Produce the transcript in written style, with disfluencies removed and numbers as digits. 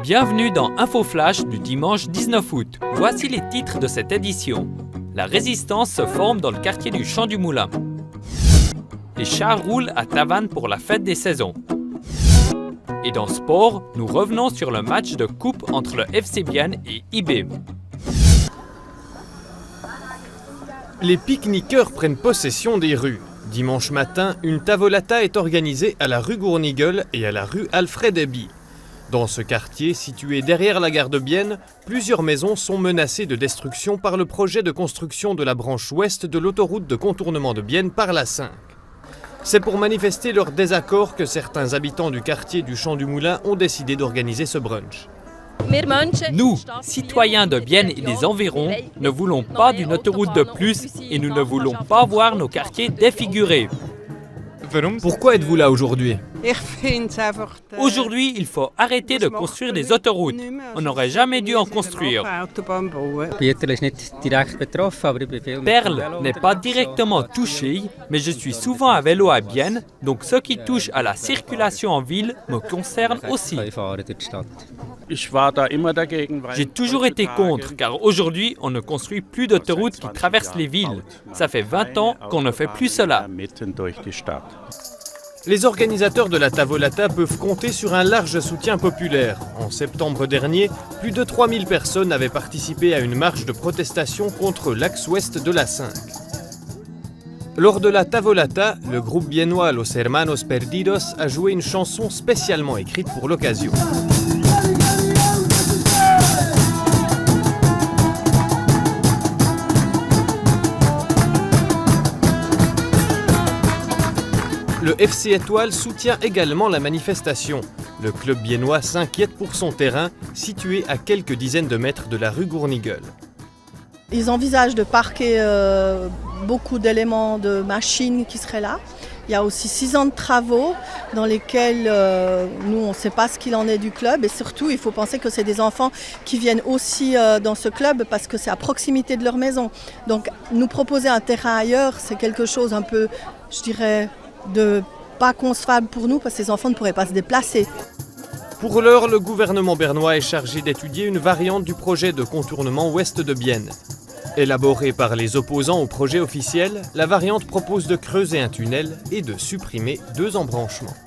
Bienvenue dans Info Flash du dimanche 19 août. Voici les titres de cette édition. La résistance se forme dans le quartier du Champ du Moulin. Les chars roulent à Tavannes pour la fête des saisons. Et dans sport, nous revenons sur le match de coupe entre le FC Bienne et IB. Les pique-niqueurs prennent possession des rues. Dimanche matin, une tavolata est organisée à la rue Gournigel et à la rue Alfred Eby. Dans ce quartier, situé derrière la gare de Bienne, plusieurs maisons sont menacées de destruction par le projet de construction de la branche ouest de l'autoroute de contournement de Bienne par l'A5. C'est pour manifester leur désaccord que certains habitants du quartier du Champ du Moulin ont décidé d'organiser ce brunch. Nous, citoyens de Bienne et des environs, ne voulons pas d'une autoroute de plus et nous ne voulons pas voir nos quartiers défigurés. Pourquoi êtes-vous là aujourd'hui ? Aujourd'hui, il faut arrêter de construire des autoroutes. On n'aurait jamais dû en construire. Perle n'est pas directement touché, mais je suis souvent à vélo à Bienne, donc ce qui touche à la circulation en ville me concerne aussi. J'ai toujours été contre, car aujourd'hui, on ne construit plus d'autoroutes qui traversent les villes. Ça fait 20 ans qu'on ne fait plus cela. Les organisateurs de la tavolata peuvent compter sur un large soutien populaire. En septembre dernier, plus de 3000 personnes avaient participé à une marche de protestation contre l'axe ouest de l'A5. Lors de la tavolata, le groupe biennois Los Hermanos Perdidos a joué une chanson spécialement écrite pour l'occasion. Le FC Étoile soutient également la manifestation. Le club biennois s'inquiète pour son terrain, situé à quelques dizaines de mètres de la rue Gournigel. Ils envisagent de parquer beaucoup d'éléments de machines qui seraient là. Il y a aussi 6 ans de travaux dans lesquels nous, on ne sait pas ce qu'il en est du club. Et surtout, il faut penser que c'est des enfants qui viennent aussi dans ce club parce que c'est à proximité de leur maison. Donc, nous proposer un terrain ailleurs, c'est quelque chose un peu, je dirais, de pas concevable pour nous parce que ces enfants ne pourraient pas se déplacer. Pour l'heure, le gouvernement bernois est chargé d'étudier une variante du projet de contournement ouest de Bienne. Élaborée par les opposants au projet officiel, la variante propose de creuser un tunnel et de supprimer 2 embranchements.